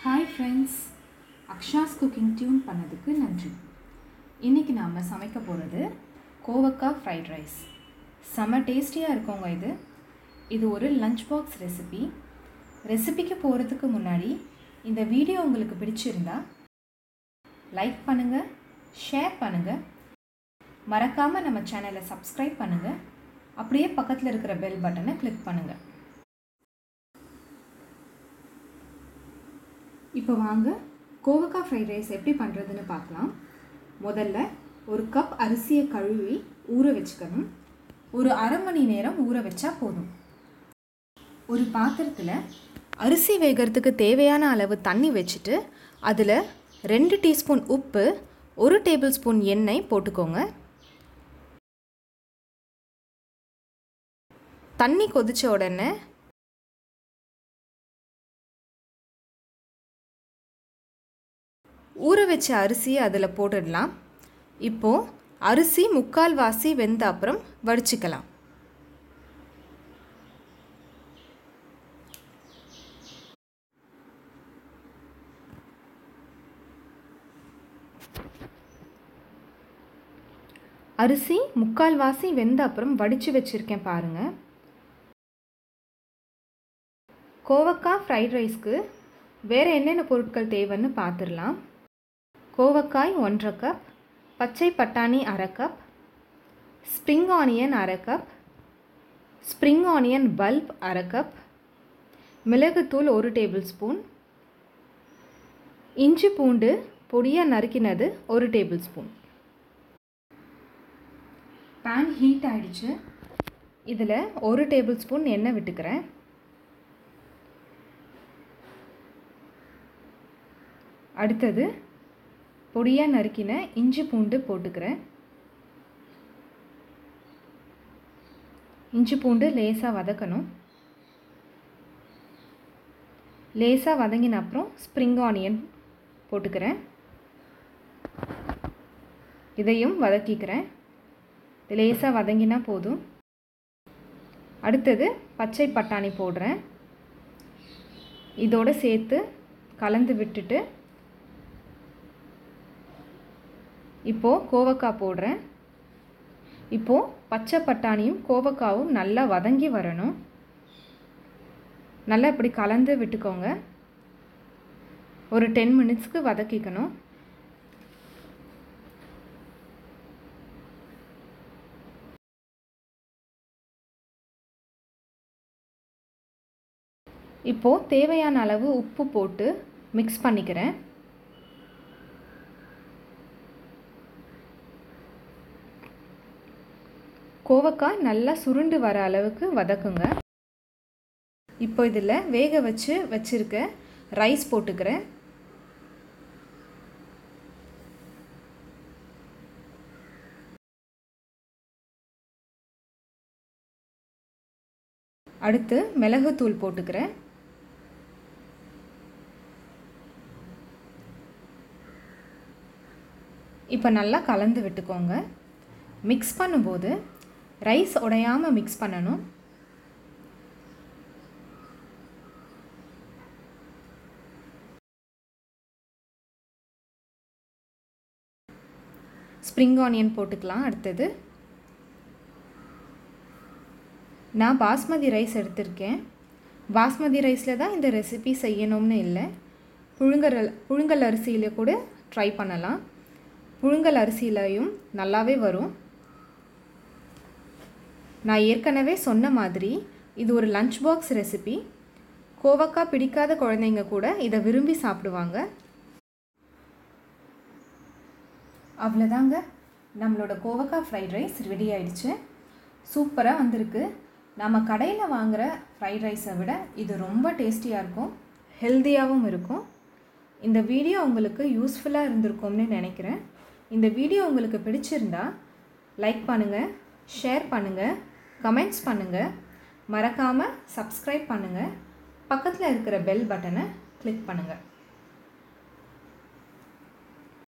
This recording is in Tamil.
ஹாய் ஃப்ரெண்ட்ஸ், அக்ஷாஸ் குக்கிங் டியூன் பண்ணதுக்கு நன்றி. இன்றைக்கி நாம் சமைக்க போகிறது கோவக்காய் ஃப்ரைட் ரைஸ். செம்ம டேஸ்டியாக இருக்குங்க. இது ஒரு லஞ்ச் பாக்ஸ் ரெசிபிக்கு போகிறதுக்கு முன்னாடி இந்த வீடியோ உங்களுக்கு பிடிச்சிருந்தா லைக் பண்ணுங்கள், ஷேர் பண்ணுங்கள், மறக்காமல் நம்ம சேனலை சப்ஸ்கிரைப் பண்ணுங்கள். அப்படியே பக்கத்தில் இருக்கிற பெல் பட்டனை கிளிக் பண்ணுங்கள். இப்போ வாங்க கோவக்காய் ஃப்ரைட் ரைஸ் எப்படி பண்ணுறதுன்னு பார்க்கலாம். முதல்ல ஒரு கப் அரிசியை கழுவி ஊற வச்சுக்கணும். ஒரு அரை மணி நேரம் ஊற வச்சா போதும். ஒரு பாத்திரத்தில் அரிசி வேகிறதுக்கு தேவையான அளவு தண்ணி வச்சுட்டு அதில் 2 டீஸ்பூன் உப்பு, 1 டேபிள் ஸ்பூன் எண்ணெய் போட்டுக்கோங்க. தண்ணி கொதித்த உடனே ஊற வச்ச அரிசியை அதில் போட்டுடலாம். இப்போது அரிசி முக்கால்வாசி வெந்த அப்புறம் வடிச்சிக்கலாம். அரிசி முக்கால்வாசி வெந்த அப்புறம் வடித்து வச்சுருக்கேன் பாருங்கள். கோவக்காய் ஃப்ரைட் ரைஸ்க்கு வேறு என்னென்ன பொருட்கள் தேவைன்னு பார்த்துடலாம். கோவக்காய் 1/2 கப், பச்சை பட்டாணி 1/2 cup, spring onion 1/2 cup, spring onion bulb 1/2 cup, மிளகுத்தூள் 1 டேபிள் ஸ்பூன், இஞ்சி பூண்டு பொடியாக நறுக்கினது 1 டேபிள் ஸ்பூன். பேன் ஹீட் ஆகிடுச்சு. இதில் 1 டேபிள் ஸ்பூன் எண்ணெய் விட்டுக்கிறேன். அடுத்தது பொடியாக நறுக்கின இஞ்சி பூண்டு போட்டுக்கிறேன். இஞ்சி பூண்டு லேசாக வதக்கணும். லேசாக வதங்கின அப்புறம் ஸ்ப்ரிங் ஆனியன் போட்டுக்கிறேன். இதையும் வதக்கிக்கிறேன். லேசாக வதங்கினா போதும். அடுத்தது பச்சை பட்டாணி போடுறேன். இதோடு சேர்த்து கலந்து விட்டுட்டு இப்போது கோவக்காய் போடுறேன். இப்போது பச்சை பட்டாணியும் கோவக்காவும் நல்லா வதங்கி வரணும். நல்லா இப்படி கலந்து விட்டுக்கோங்க. ஒரு 10 மினிட்ஸ்க்கு வதக்கிக்கணும். இப்போது தேவையான அளவு உப்பு போட்டு மிக்ஸ் பண்ணிக்கிறேன். கோவக்காய் நல்லா சுருண்டு வர அளவுக்கு வதக்குங்க. இப்போ இதில் வேக வச்சுருக்க ரைஸ் போட்டுக்கிறேன். அடுத்து மிளகுத்தூள் போட்டுக்கிறேன். இப்போ நல்லா கலந்து விட்டுக்கோங்க. மிக்ஸ் பண்ணும்போது ரைஸ் உடையாமல் மிக்ஸ் பண்ணணும். ஸ்ப்ரிங் ஆனியன் போட்டுக்கலாம். அடுத்தது நான் பாஸ்மதி ரைஸ் எடுத்திருக்கேன். பாஸ்மதி ரைஸில் தான் இந்த ரெசிபி செய்யணும்னு இல்லை. புழுங்கல் அரிசியில் கூட ட்ரை பண்ணலாம். புழுங்கல் அரிசியிலையும் நல்லாவே வரும். நான் ஏற்கனவே சொன்ன மாதிரி இது ஒரு லஞ்ச் பாக்ஸ் ரெசிபி. கோவக்காய் பிடிக்காத குழந்தைங்க கூட இதை விரும்பி சாப்பிடுவாங்க. அவ்வளோதாங்க, நம்மளோட கோவக்காய் ஃப்ரைட் ரைஸ் ரெடி ஆயிடுச்சு. சூப்பராக வந்திருக்கு. நம்ம கடையில் வாங்குகிற ஃப்ரைட் ரைஸை விட இது ரொம்ப டேஸ்டியாக இருக்கும், ஹெல்த்தியாகவும் இருக்கும். இந்த வீடியோ உங்களுக்கு யூஸ்ஃபுல்லாக இருந்திருக்கும்னு நினைக்கிறேன். இந்த வீடியோ உங்களுக்கு பிடிச்சிருந்தா லைக் பண்ணுங்கள், ஷேர் பண்ணுங்கள், கமெண்ட்ஸ் பண்ணுங்கள், மறக்காமல் சப்ஸ்கிரைப் பண்ணுங்கள், பக்கத்தில் இருக்கிற பெல் பட்டனை கிளிக் பண்ணுங்கள்.